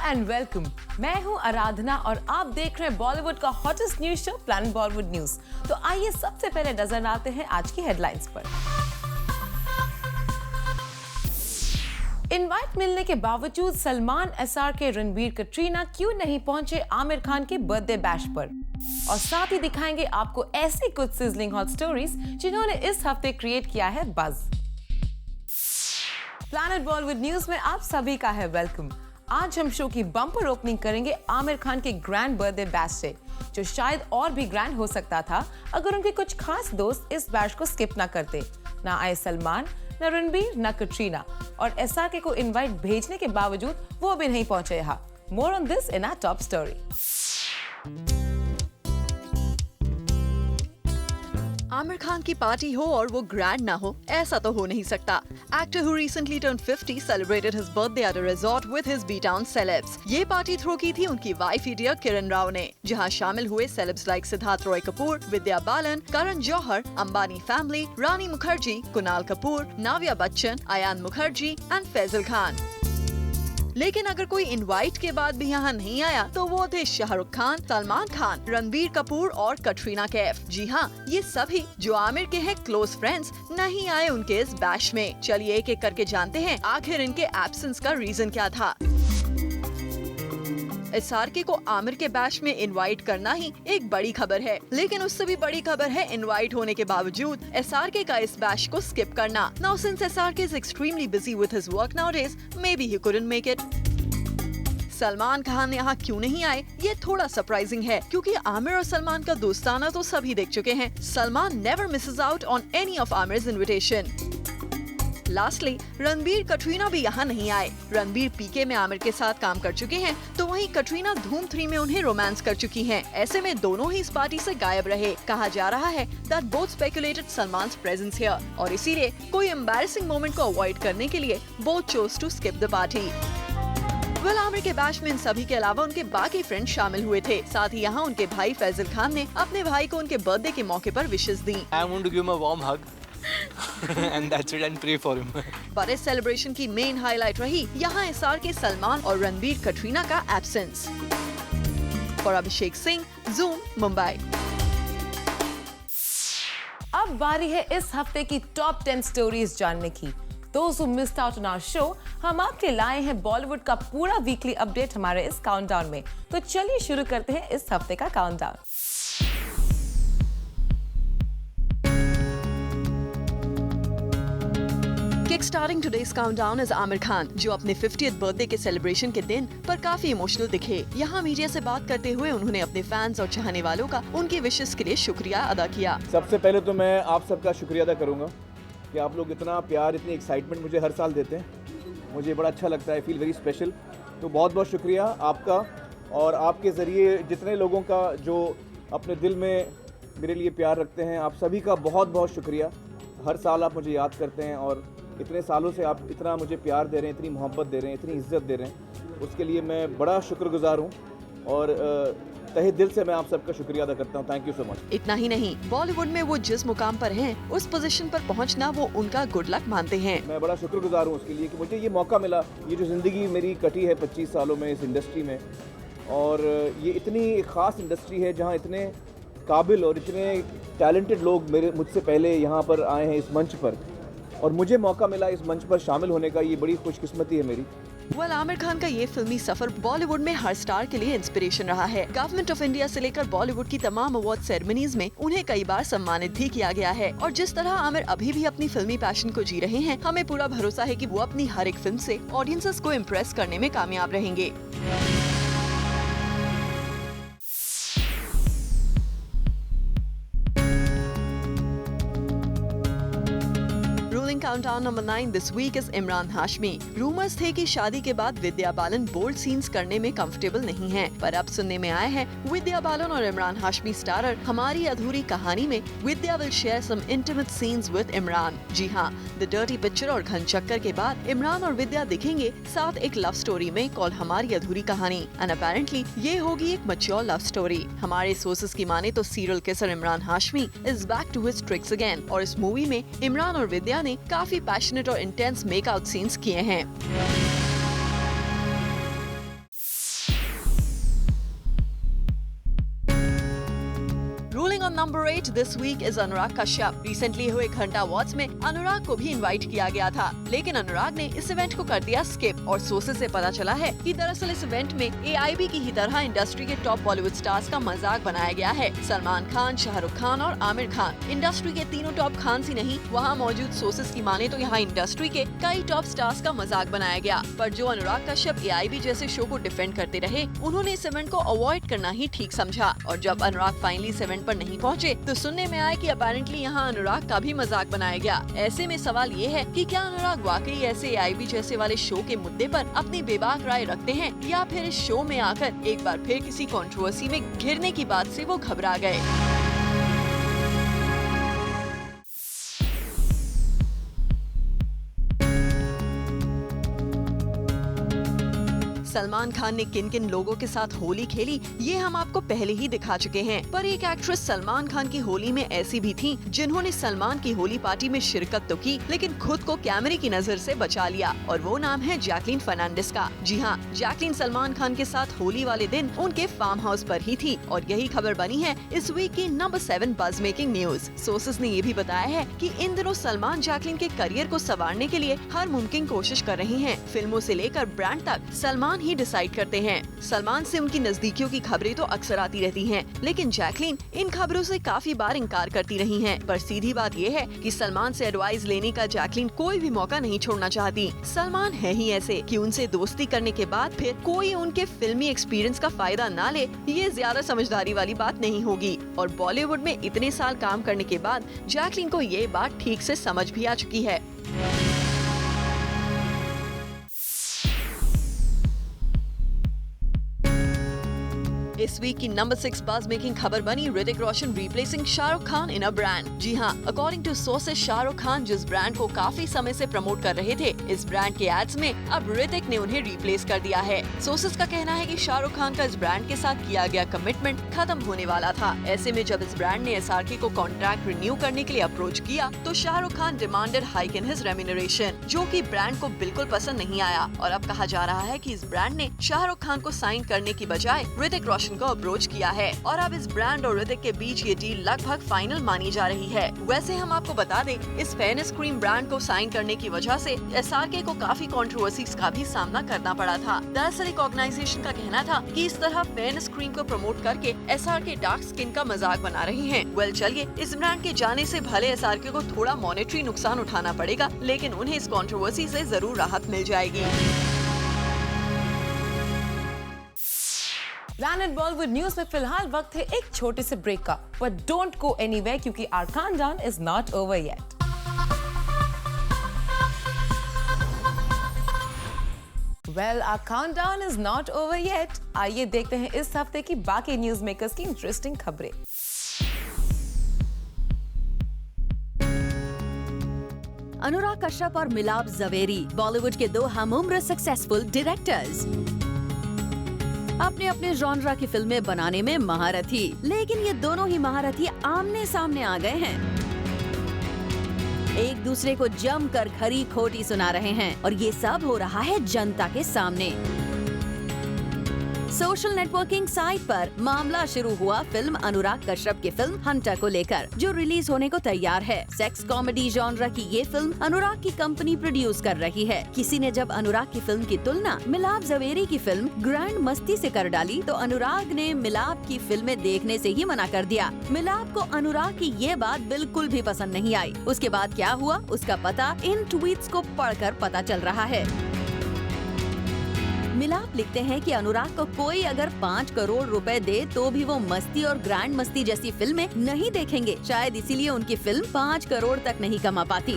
And welcome. मैं हूं आराधना और आप देख रहे हैं बॉलीवुड का hottest news show planet Bollywood news. तो आइए सबसे पहले नजर डालते हैं आज की हेडलाइंस पर। इनवाइट मिलने के बावजूद सलमान, SRK, रणबीर, कटरीना क्यों नहीं पहुंचे आमिर खान के बर्थडे बैश पर? और साथ ही दिखाएंगे आपको ऐसी कुछ सिजलिंग हॉट स्टोरीज जिन्होंने इस हफ्ते क्रिएट किया है बज़। प्लैनेट बॉलीवुड न्यूज में आप सभी का है वेलकम। आज हम शो की बम्पर ओपनिंग करेंगे आमिर खान के ग्रैंड बर्थडे बैश से, जो शायद और भी ग्रैंड हो सकता था अगर उनके कुछ खास दोस्त इस बैश को स्किप ना करते। ना आए सलमान, न रणबीर, न कटरीना और SRK को इनवाइट भेजने के बावजूद वो भी नहीं पहुंचे यहाँ। More on this in our top story. Aamir Khan की पार्टी हो और वो ग्रैंड ना हो, ऐसा तो हो नहीं सकता। Actor who recently turned 50 celebrated his birthday at a resort with his B-Town celebs. ये पार्टी थ्रो की थी उनकी वाइफ डियर किरण राव ने, जहां शामिल हुए celebs like Siddharth Roy Kapur, Vidya Balan, Karan Johar, Ambani family, Rani Mukerji, Kunal Kapoor, Navya Bachchan, Ayan Mukerji and Faisal Khan. लेकिन अगर कोई इनवाइट के बाद भी यहाँ नहीं आया तो वो थे शाहरुख खान, सलमान खान, रणबीर कपूर और कटरीना कैफ। जी हाँ, ये सभी जो आमिर के हैं क्लोज फ्रेंड्स नहीं आए उनके इस बैश में। चलिए एक एक करके जानते हैं आखिर इनके एब्सेंस का रीजन क्या था। SRK को आमिर के बैश में इनवाइट करना ही एक बड़ी खबर है, लेकिन उससे भी बड़ी खबर है इनवाइट होने के बावजूद SRK का इस बैश को स्किप करना। Now since SRK is extremely busy with his work nowadays, maybe he couldn't make it. Salman Khan यहाँ क्यों नहीं आए, ये थोड़ा सरप्राइजिंग है, क्योंकि आमिर और सलमान का दोस्ताना तो सभी देख चुके हैं। Salman never misses out on any of Aamir's invitation. Lastly Ranbir, Katrina भी यहाँ नहीं आए। रणबीर PK में आमिर के साथ काम कर चुके हैं, तो वहीं कटरीना धूम 3 में उन्हें रोमांस कर चुकी हैं। ऐसे में दोनों ही इस पार्टी से गायब रहे। कहा जा रहा है that both speculated Salman's presence here, और इसीलिए कोई एम्बैरेसिंग मोमेंट को अवॉइड करने के लिए both chose to skip the party। Aamir के बैश में इन सभी के अलावा उनके बाकी फ्रेंड्स शामिल हुए थे। साथ ही यहाँ उनके भाई फैजल खान ने अपने भाई को उनके बर्थडे के मौके पर wishes the. I want to give him a warm hug and that's it and pray for him. पर इस सेलिब्रेशन की मेन हाईलाइट रही यहाँ SRK, सलमान और रणबीर कटरीना का absence. For Abhishek Singh, zoom, Mumbai. अब बारी है इस हफ्ते की टॉप 10 स्टोरीज जानने की। Those who missed out on our show, हम आपके लाए हैं बॉलीवुड का पूरा वीकली अपडेट हमारे इस काउंटडाउन में। तो चलिए शुरू करते हैं इस हफ्ते का countdown. Kickstarting today's countdown is Aamir Khan, जो अपने 50th बर्थडे के सेलिब्रेशन के दिन पर काफी इमोशनल दिखे। यहाँ मीडिया से बात करते हुए उन्होंने अपने फैंस और चाहने वालों का उनकी विशेस के लिए शुक्रिया अदा किया। सबसे पहले तो मैं आप सबका शुक्रिया अदा करूँगा कि आप लोग इतना प्यार, इतनी एक्साइटमेंट मुझे हर साल देते हैं। मुझे बड़ा अच्छा लगता है, फील वेरी स्पेशल। तो बहुत बहुत शुक्रिया आपका, और आपके ज़रिए जितने लोगों का जो अपने दिल में मेरे लिए प्यार रखते हैं, आप सभी का बहुत बहुत शुक्रिया। हर साल आप मुझे याद करते हैं और इतने सालों से आप इतना मुझे प्यार दे रहे हैं, इतनी मोहब्बत दे रहे हैं, इतनी इज्जत दे रहे हैं, उसके लिए मैं बड़ा शुक्रगुजार हूँ और तहे दिल से मैं आप सबका शुक्रिया अदा करता हूँ। Thank you so much. इतना ही नहीं, बॉलीवुड में वो जिस मुकाम पर हैं, उस पोजीशन पर पहुंचना वो उनका गुड लक मानते हैं। मैं बड़ा शुक्रगुजार हूँ उसके लिए कि मुझे ये मौका मिला। ये जो ज़िंदगी मेरी कटी है 25 सालों में इस इंडस्ट्री में, और ये इतनी ख़ास इंडस्ट्री है जहाँ इतने काबिल और इतने टैलेंटेड लोग मुझसे पहले यहाँ पर आए हैं इस मंच पर, और मुझे मौका मिला इस मंच पर शामिल होने का। ये बड़ी खुशकिस्मती है मेरी। आमिर खान का ये फिल्मी सफर बॉलीवुड में हर स्टार के लिए इंस्पिरेशन रहा है। गवर्नमेंट ऑफ इंडिया से लेकर बॉलीवुड की तमाम अवार्ड सेरेमनीज में उन्हें कई बार सम्मानित भी किया गया है। और जिस तरह आमिर अभी भी अपनी फिल्मी पैशन को जी रहे हैं, हमें पूरा भरोसा है कि वो अपनी हर एक फिल्म से ऑडियंसेस को इम्प्रेस करने में कामयाब रहेंगे। Countdown number 9 this week is Emraan Hashmi. Rumours थे कि शादी के बाद विद्या बालन बोल्ड सीन्स करने में कंफर्टेबल नहीं हैं, पर अब सुनने में आया है विद्या बालन और इमरान हाशमी स्टारर हमारी अधूरी कहानी में Vidya will share some intimate scenes with Imran. जी हाँ, द डर्टी पिक्चर और घन चक्कर के बाद इमरान और विद्या दिखेंगे साथ एक लव स्टोरी में कॉल हमारी अधूरी कहानी, एंड अपेरेंटली ये होगी एक मैच्योर लव स्टोरी। हमारे सोर्सेज की माने तो serial kisser Emraan Hashmi is back to his tricks again, और इस मूवी में इमरान और विद्या ने काफी पैशनेट और इंटेंस मेकआउट सीन्स किए हैं। Number 8 this week is Anurag Kashyap. Recently हुए घंटा अवार्ड्स में अनुराग को भी इनवाइट किया गया था, लेकिन अनुराग ने इस इवेंट को कर दिया स्किप। और सोर्सेज से पता चला है कि दरअसल इस इवेंट में AIB की ही तरह इंडस्ट्री के टॉप बॉलीवुड स्टार्स का मजाक बनाया गया है। सलमान खान, शाहरुख खान और आमिर खान, इंडस्ट्री के तीनों टॉप खान्स ही नहीं, वहाँ मौजूद सोर्सेज की माने तो यहाँ इंडस्ट्री के कई टॉप स्टार्स का मजाक बनाया गया। पर जो अनुराग कश्यप AIB जैसे शो को डिफेंड करते रहे, उन्होंने इस इवेंट को अवॉइड करना ही ठीक समझा। और जब अनुराग फाइनली इस इवेंट पर नहीं पहुँचे तो सुनने में आया कि अपेरेंटली यहाँ अनुराग का भी मजाक बनाया गया। ऐसे में सवाल ये है कि क्या अनुराग वाकई ऐसे AIB जैसे वाले शो के मुद्दे पर अपनी बेबाक राय रखते हैं, या फिर इस शो में आकर एक बार फिर किसी कंट्रोवर्सी में घिरने की बात से वो घबरा गए। सलमान खान ने किन किन लोगों के साथ होली खेली ये हम आपको पहले ही दिखा चुके हैं, पर एक एक्ट्रेस सलमान खान की होली में ऐसी भी थी जिन्होंने सलमान की होली पार्टी में शिरकत तो की, लेकिन खुद को कैमरे की नजर से बचा लिया। और वो नाम है जैकलीन फर्नांडिस का। जी हाँ, जैकलीन सलमान खान के साथ होली वाले दिन उनके फार्म हाउस पर ही थी। और यही खबर बनी है इस वीक की नंबर 7 बज मेकिंग न्यूज। सोर्सेज ने ये भी बताया है कि इन दिनों सलमान जैकलीन के करियर को संवारने के लिए हर मुमकिन कोशिश कर रही हैं। फिल्मों से लेकर ब्रांड तक सलमान ही डिसाइड करते हैं। सलमान से उनकी नजदीकियों की खबरें तो अक्सर आती रहती हैं, लेकिन जैकलीन इन खबरों से काफी बार इंकार करती रही हैं। पर सीधी बात यह है कि सलमान से एडवाइस लेने का जैकलीन कोई भी मौका नहीं छोड़ना चाहती। सलमान है ही ऐसे कि उनसे दोस्ती करने के बाद फिर कोई उनके फिल्मी एक्सपीरियंस का फायदा ना ले, ये ज्यादा समझदारी वाली बात नहीं होगी। और बॉलीवुड में इतने साल काम करने के बाद जैकलीन को ये बात ठीक से समझ भी आ चुकी है। इस वीक की नंबर 6 बज मेकिंग खबर बनी Hrithik Roshan replacing Shahrukh Khan in a brand. जी हाँ, according to sources Shahrukh Khan जिस ब्रांड को काफी समय से प्रमोट कर रहे थे, इस ब्रांड के एड्स में अब ऋतिक ने उन्हें रिप्लेस कर दिया है। सोर्सेज का कहना है कि शाहरुख खान का इस ब्रांड के साथ किया गया कमिटमेंट खत्म होने वाला था। ऐसे में जब इस ब्रांड ने SRK को कॉन्ट्रैक्ट रिन्यू करने के लिए अप्रोच किया तो Shahrukh Khan demanded hike in his remuneration, जो कि ब्रांड को बिल्कुल पसंद नहीं आया। और अब कहा जा रहा है कि इस ब्रांड ने शाहरुख खान को साइन करने की बजाय ऋतिक रोशन को अप्रोच किया है। और अब इस ब्रांड और ऋतिक के बीच ये डील लगभग फाइनल मानी जा रही है। वैसे हम आपको बता दें, इस फेयरनेस क्रीम ब्रांड को साइन करने की वजह से SRK को काफी कंट्रोवर्सीज का भी सामना करना पड़ा था। दरअसल एक ऑर्गेनाइजेशन का कहना था कि इस तरह फेयरनेस क्रीम को प्रमोट करके SRK डार्क स्किन का मजाक बना रही है। वेल चलिए, इस ब्रांड के जाने से भले SRK को थोड़ा मॉनेटरी नुकसान उठाना पड़ेगा, लेकिन उन्हें इस कंट्रोवर्सी से जरूर राहत मिल जाएगी। प्लैनेट बॉलीवुड न्यूज में फिलहाल वक्त है एक छोटे से ब्रेक का, बट डोंट गो एनीवेयर क्योंकि our countdown is not over yet. Well, our countdown is not over yet. आइए देखते हैं इस हफ्ते की बाकी न्यूज मेकर्स की इंटरेस्टिंग खबरें। अनुराग कश्यप और मिलाप जवेरी बॉलीवुड के दो हमउम्र सक्सेसफुल डायरेक्टर्स, अपने अपने जॉनरा की फिल्में बनाने में महारथी, लेकिन ये दोनों ही महारथी आमने सामने आ गए हैं। एक दूसरे को जमकर खरी खोटी सुना रहे हैं और ये सब हो रहा है जनता के सामने। सोशल नेटवर्किंग साइट पर मामला शुरू हुआ फिल्म अनुराग कश्यप की फिल्म हंटर को लेकर, जो रिलीज होने को तैयार है। सेक्स कॉमेडी जॉनरा की ये फिल्म अनुराग की कंपनी प्रोड्यूस कर रही है। किसी ने जब अनुराग की फिल्म की तुलना मिलाप जवेरी की फिल्म ग्रैंड मस्ती से कर डाली तो अनुराग ने मिलाप की फिल्में देखने से ही मना कर दिया। मिलाप को अनुराग की ये बात बिल्कुल भी पसंद नहीं आई। उसके बाद क्या हुआ उसका पता इन ट्वीट्स को पढ़कर पता चल रहा है। मिलाप लिखते हैं कि अनुराग को कोई अगर 5 करोड़ रुपए दे तो भी वो मस्ती और ग्रैंड मस्ती जैसी फिल्में नहीं देखेंगे। शायद इसीलिए उनकी फिल्म 5 करोड़ तक नहीं कमा पाती।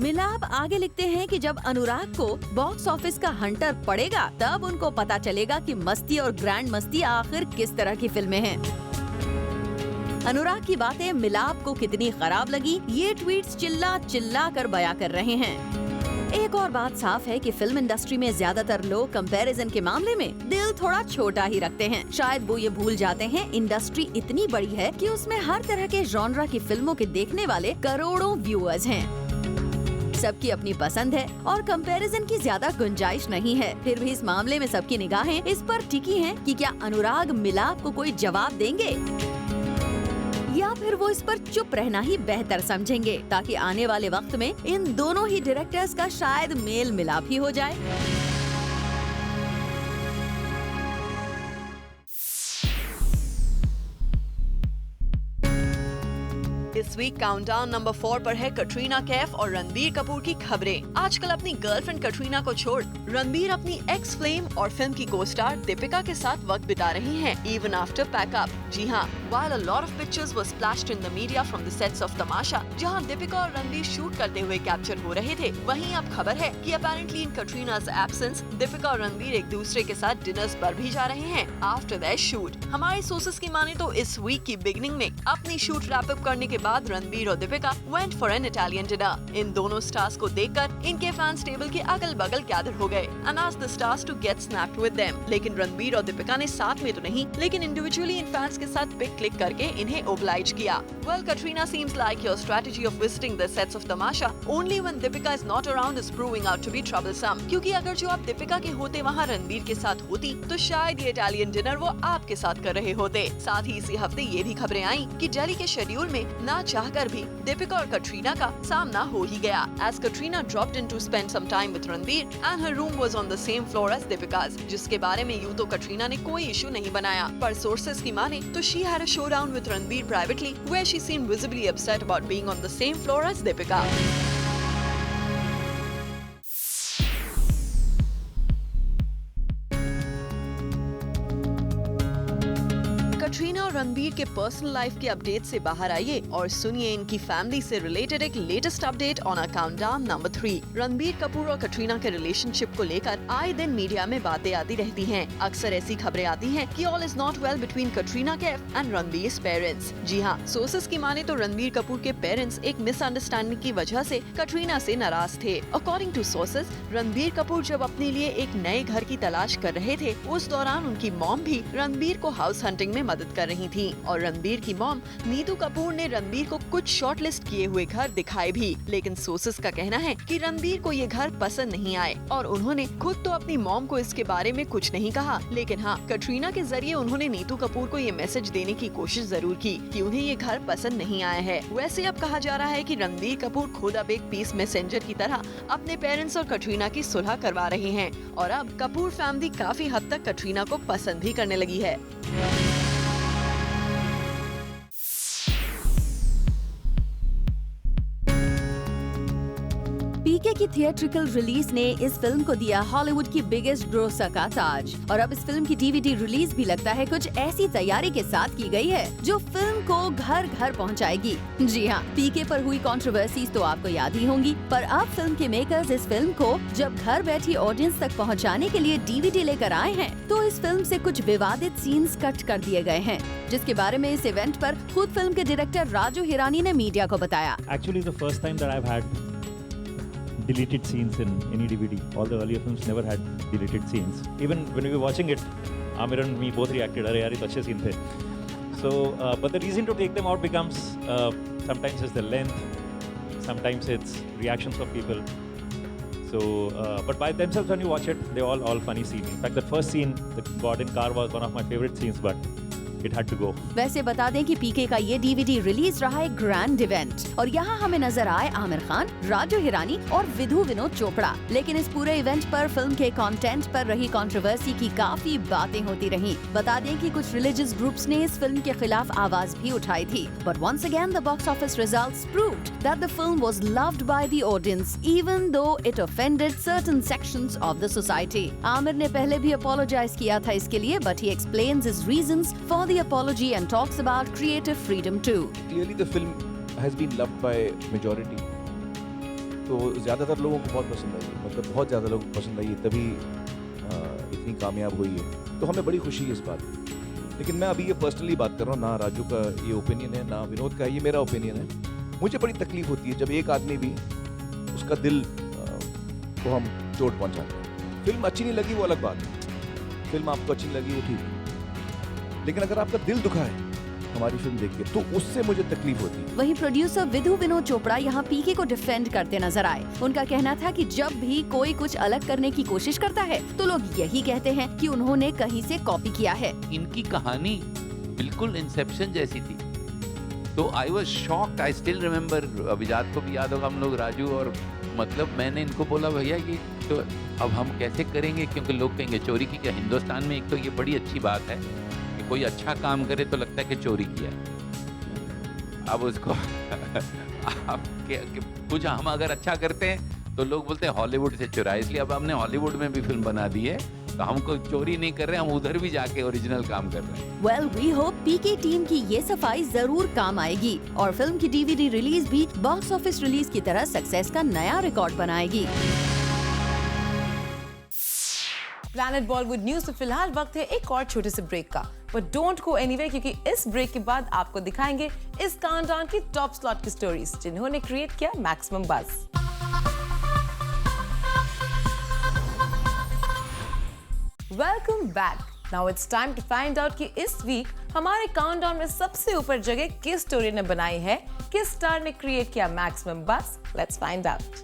मिलाप आगे लिखते हैं कि जब अनुराग को बॉक्स ऑफिस का हंटर पड़ेगा तब उनको पता चलेगा कि मस्ती और ग्रैंड मस्ती आखिर किस तरह की फिल्में हैं। अनुराग की बातें मिलाप को कितनी खराब लगी ये ट्वीट्स चिल्ला चिल्ला कर बयां कर रहे हैं। एक और बात साफ है कि फिल्म इंडस्ट्री में ज्यादातर लोग कंपैरिजन के मामले में दिल थोड़ा छोटा ही रखते हैं। शायद वो ये भूल जाते हैं इंडस्ट्री इतनी बड़ी है कि उसमें हर तरह के जॉनरा की फिल्मों के देखने वाले करोड़ों व्यूअर्स हैं। सबकी अपनी पसंद है और कंपैरिजन की ज्यादा गुंजाइश नहीं है। फिर भी इस मामले में सबकी निगाहें इस पर टिकी हैं कि क्या अनुराग मिलाप को कोई जवाब देंगे। या फिर वो इस पर चुप रहना ही बेहतर समझेंगे, ताकि आने वाले वक्त में इन दोनों ही डायरेक्टर्स का शायद मेल मिलाप ही हो जाए। इस वीक काउंटडाउन नंबर 4 पर है कटरीना कैफ और रणबीर कपूर की खबरें। आजकल अपनी गर्लफ्रेंड कटरीना को छोड़ रणबीर अपनी एक्स फ्लेम और फिल्म की को स्टार दीपिका के साथ वक्त बिता रहे हैं, इवन आफ्टर पैकअप। जी हाँ, while a lot of pictures were splashed in the media from the sets of तमाशा, जहां दीपिका और रणबीर शूट करते हुए कैप्चर हो रहे थे, वहीं अब खबर है कि apparently in Katrina's absence, Deepika और रणबीर एक दूसरे के साथ डिनर्स पर भी जा रहे हैं आफ्टर दैट शूट। हमारे सोर्सेस की माने तो इस वीक की बिगनिंग में अपनी शूट रैप अप करने के बाद रणबीर और Deepika went for an Italian dinner. इन दोनों स्टार्स को देखकर इनके फैंस टेबल के अगल बगल गैदर हो गए and asked the stars to get snapped with them। लेकिन रणबीर और दीपिका ने साथ में तो नहीं, लेकिन इंडिविजुअली इन फैंस के साथ पिक क्लिक करके इन्हें ओब्लाइज किया। Well, Katrina seems like your strategy of visiting the sets of Tamasha only when Deepika is not around is proving out to be troublesome। क्योंकि अगर जो आप दीपिका के होते वहाँ रणबीर के साथ होती, तो शायद ये इटालियन डिनर वो आपके साथ कर रहे होते। साथ ही इसी हफ्ते ये भी खबरें आई कि दिल्ली के शेड्यूल में ना चाहकर भी दीपिका और कटरीना का सामना हो ही गया। As Katrina dropped in to spend some time with Ranbir and her room was on the same floor as Deepika's, जिसके बारे में यूं तो कटरीना ने कोई इशू नहीं बनाया, पर सोर्सेस की माने तो she had a showdown with Ranbir privately where she seemed visibly upset about being on the same floor as Deepika। Katrina और रणबीर के पर्सनल लाइफ के अपडेट से बाहर आइए और सुनिए इनकी फैमिली से रिलेटेड एक latest update on a countdown number 3। Ranbir Kapoor और कटरीना के रिलेशनशिप को लेकर आए दिन मीडिया में बातें आती रहती हैं। अक्सर ऐसी खबरें आती हैं कि all is not well between Katrina Kaif and Ranbir's parents. जी हाँ, सोर्सेस की माने तो रणबीर कपूर के पेरेंट्स एक मिसअंडरस्टैंडिंग की वजह से कटरीना से नाराज थे। According to sources, Ranbir Kapoor जब अपने लिए एक नए घर की तलाश कर रहे थे, उस दौरान उनकी मॉम भी रणबीर को हाउस हंटिंग में मदद कर रही थी और रणबीर की मॉम नीतू कपूर ने रणबीर को कुछ शॉर्टलिस्ट किए हुए घर दिखाए भी। लेकिन सोर्सेस का कहना है कि रणबीर को ये घर पसंद नहीं आए और उन्होंने खुद तो अपनी मॉम को इसके बारे में कुछ नहीं कहा, लेकिन हाँ, कटरीना के जरिए उन्होंने नीतू कपूर को ये मैसेज देने की कोशिश जरूर की कि उन्हें ये घर पसंद नहीं आया है। वैसे अब कहा जा रहा है कि रणबीर कपूर खुद अब एक पीस मैसेंजर की तरह अपने पेरेंट्स और कटरीना की सुलह करवा रहे हैं और अब कपूर फैमिली काफी हद तक कटरीना को पसंद भी करने लगी है। पीके की थिएट्रिकल रिलीज ने इस फिल्म को दिया हॉलीवुड की बिगेस्ट ग्रोसर का ताज और अब इस फिल्म की डीवीडी रिलीज भी लगता है कुछ ऐसी तैयारी के साथ की गई है जो फिल्म को घर घर पहुंचाएगी। जी हाँ, पीके पर हुई कंट्रोवर्सीज तो आपको याद ही होंगी, पर अब फिल्म के मेकर्स इस फिल्म को जब घर बैठी ऑडियंस तक पहुंचाने के लिए डीवीडी लेकर आए हैं, तो इस फिल्म से कुछ विवादित सीन्स कट कर दिए गए हैं, जिसके बारे में इस इवेंट पर खुद फिल्म के डायरेक्टर राजू हिरानी ने मीडिया को बताया। Actually, the first time that I've had deleted scenes in any DVD. All the earlier films never had deleted scenes. Even when we were watching it, Amir and me both reacted, "Arey yaar, ye to अच्छे scene थे." So, but the reason to take them out becomes sometimes it's the length, sometimes it's reactions of people. So, but by themselves when you watch it, they all funny scene. In fact, the first scene, the God in car, was one of my favorite scenes, but it had to go. वैसे बता दें कि पीके का ये DVD release रहा है grand event और यहाँ हमें नजर आए आमिर खान, राजू हिरानी और विधु विनोद चोपड़ा। लेकिन इस पूरे इवेंट पर फिल्म के कंटेंट पर रही कंट्रोवर्सी की काफी बातें होती रहीं। बता दें कि कुछ रिलीजियस ग्रुप्स ने इस फिल्म के खिलाफ आवाज भी उठाई थी, but once again the box office results proved that the film was loved by the audience even though it offended certain sections of the society. Aamir ने पहले भी अपोलोजाइज किया था इसके लिए, but he explains his reasons for the apology and talks about creative freedom too. Clearly the film has been loved by majority. तो ज़्यादातर लोगों को बहुत पसंद आई, मतलब बहुत ज़्यादा लोगों को पसंद आई, तभी इतनी कामयाब हुई है, तो हमें बड़ी खुशी है इस बात की। लेकिन मैं अभी ये पर्सनली बात कर रहा हूँ, ना राजू का ये ओपिनियन है, ना विनोद का, ये मेरा ओपिनियन है। मुझे बड़ी तकलीफ होती है जब एक आदमी भी उसका दिल को हम चोट पहुँचाते हैं। फिल्म अच्छी नहीं लगी वो अलग बात है, फिल्म आपको अच्छी नहीं लगी वो ठीक है, लेकिन अगर आपका दिल दुखा है हमारी फिल्म देख के, तो उससे मुझे तकलीफ होती है। वहीं प्रोड्यूसर विधु विनोद चोपड़ा यहाँ पीके को डिफेंड करते नजर आए। उनका कहना था कि जब भी कोई कुछ अलग करने की कोशिश करता है तो लोग यही कहते हैं कि उन्होंने कहीं से कॉपी किया है। इनकी कहानी बिल्कुल इंसेप्शन जैसी थी। तो I was shocked. I still remember, अभिजात को भी याद होगा, हम लोग राजू और मतलब मैंने इनको बोला भैया ये तो अब हम कैसे करेंगे, क्योंकि लोग कहेंगे चोरी की. क्या हिंदुस्तान में एक तो ये बड़ी अच्छी बात है कि कोई अच्छा काम करे तो लगता है कि चोरी किया है. अब उसको अब कुछ हम अगर अच्छा करते हैं तो लोग बोलते हैं हॉलीवुड से चुराए, इसलिए अब हमने हॉलीवुड में भी फिल्म बना दी है, तो हम कोई चोरी नहीं कर रहे, हम उधर भी जाके ओरिजिनल काम कर रहे हैं. Well we hope PK team की ये सफाई जरूर काम आएगी और फिल्म की डीवीडी रिलीज भी बॉक्स ऑफिस रिलीज की तरह सक्सेस का नया रिकॉर्ड बनाएगी. प्लैनेट बॉलीवुड न्यूज में फिलहाल वक्त है एक और छोटे से ब्रेक का, बट डोंट गो एनीवेयर क्योंकि इस ब्रेक के बाद आपको दिखाएंगे इस काउंटडाउन की टॉप स्लॉट की स्टोरीज जिन्होंने क्रिएट किया maximum buzz. Welcome back. Now it's time to find out कि इस वीक हमारे काउंटडाउन में सबसे ऊपर जगह किस स्टोरी ने बनाई है, किस स्टार ने क्रिएट किया maximum buzz. Let's find out.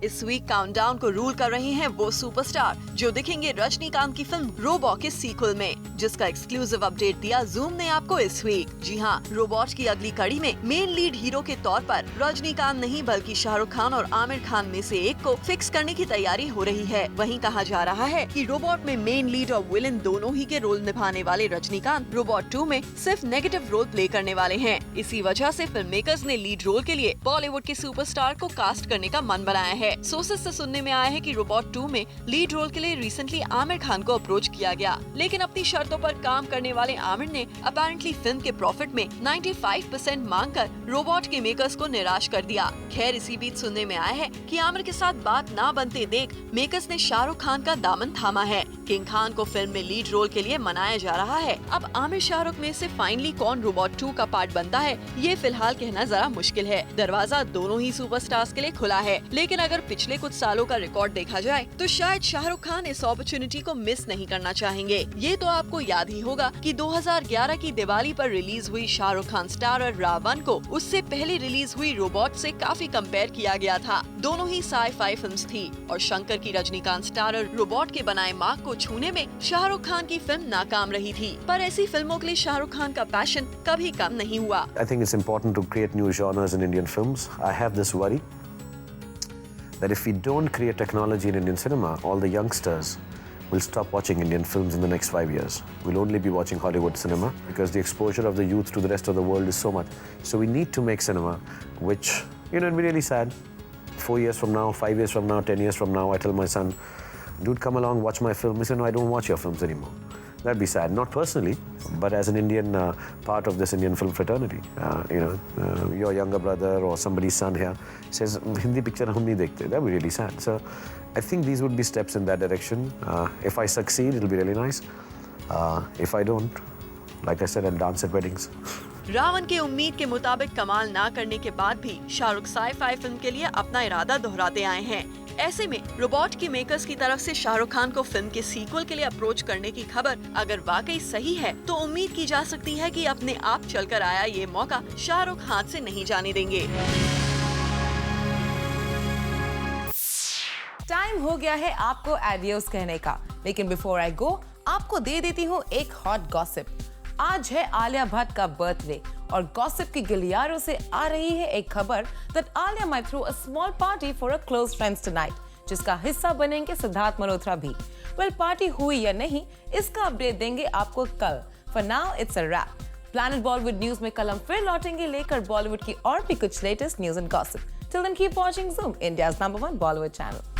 इस वीक काउंटडाउन को रूल कर रहे हैं वो सुपरस्टार जो दिखेंगे रजनीकांत की फिल्म रोबोट के सीक्वल में, जिसका एक्सक्लूसिव अपडेट दिया जूम ने आपको इस वीक. जी हाँ, रोबोट की अगली कड़ी में मेन लीड हीरो के तौर पर रजनीकांत नहीं बल्कि शाहरुख खान और आमिर खान में से एक को फिक्स करने की तैयारी हो रही है. वहीं कहा जा रहा है कि रोबोट में मेन लीड और विलन दोनों ही के रोल निभाने वाले रजनीकांत रोबोट 2 में सिर्फ नेगेटिव रोल प्ले करने वाले हैं. इसी वजह से फिल्म मेकर्स ने लीड रोल के लिए बॉलीवुड के सुपरस्टार को कास्ट करने का मन बनाया है. सोर्सेस से सुनने में आया है कि रोबोट 2 में लीड रोल के लिए रिसेंटली आमिर खान को अप्रोच किया गया, लेकिन अपनी शर्तों पर काम करने वाले आमिर ने अपेरेंटली फिल्म के प्रॉफिट में 95% मांगकर रोबोट के मेकर्स को निराश कर दिया. खैर इसी बीच सुनने में आया है कि आमिर के साथ बात ना बनते देख मेकर्स ने शाहरुख खान का दामन थामा है. किंग खान को फिल्म में लीड रोल के लिए मनाया जा रहा है. अब आमिर शाहरुख में से फाइनली कौन रोबोट 2 का पार्ट बनता है ये फिलहाल कहना जरा मुश्किल है. दरवाजा दोनों ही सुपरस्टार्स के लिए खुला है, लेकिन अगर पिछले कुछ सालों का रिकॉर्ड देखा जाए तो शायद शाहरुख खान इस अपॉर्चुनिटी को मिस नहीं करना चाहेंगे. ये तो आपको याद ही होगा कि 2011 की दिवाली पर रिलीज हुई शाहरुख खान स्टारर रावण को उससे पहले रिलीज हुई रोबोट से काफी कंपेयर किया गया था. दोनों ही साई-फाई फिल्म्स थी और शंकर की रजनीकांत स्टारर रोबोट के बनाए मार्क को छूने में शाहरुख खान की फिल्म नाकाम रही थी. पर ऐसी फिल्मों के लिए शाहरुख खान का पैशन कभी कम नहीं हुआ. I think it's important to create new genres in Indian films. I have this worry that if we don't create technology in Indian cinema, all the youngsters will stop watching Indian films in the next 5 years. We'll only be watching Hollywood cinema because the exposure of the youth to the rest of the world is so much. So we need to make cinema which, it'll be really sad. 4 years from now, 5 years from now, 10 years from now, I tell my son, dude, come along, watch my film. He said, no, I don't watch your films anymore. That'd be sad. Not personally, but as an Indian part of this Indian film fraternity. Your younger brother or somebody's son here says, Hindi picture hum nahi dekhte. That'd be really sad. So I think these would be steps in that direction. If I succeed, it'll be really nice. If I don't, like I said, I'll dance at weddings. Ravan के उम्मीद के मुताबिक कमाल ना करने के बाद भी शाहरुख साई-फाई फिल्म के लिए अपना इरादा दोहराते आए हैं. ऐसे में रोबोट की मेकर्स की तरफ से शाहरुख खान को फिल्म के सीक्वल के लिए अप्रोच करने की खबर अगर वाकई सही है तो उम्मीद की जा सकती है कि अपने आप चलकर आया ये मौका शाहरुख हाथ से नहीं जाने देंगे. टाइम हो गया है आपको एडियोस कहने का, लेकिन बिफोर आई गो आपको दे देती हूँ एक हॉट गॉसिप. आज है आलिया भट्ट का बर्थडे और गॉसिप की गिलियारों से आ रही है एक खबर that Alia might throw a small party for her close friends tonight, जिसका हिस्सा बनेंगे सिद्धार्थ मल्होत्रा भी. वेल पार्टी हुई या नहीं इसका अपडेट देंगे आपको कल. For now it's a wrap. Planet Bollywood news में कल हम फिर लौटेंगे लेकर बॉलीवुड की और भी कुछ latest news and gossip. Till then keep watching Zoom, India's #1 Bollywood channel.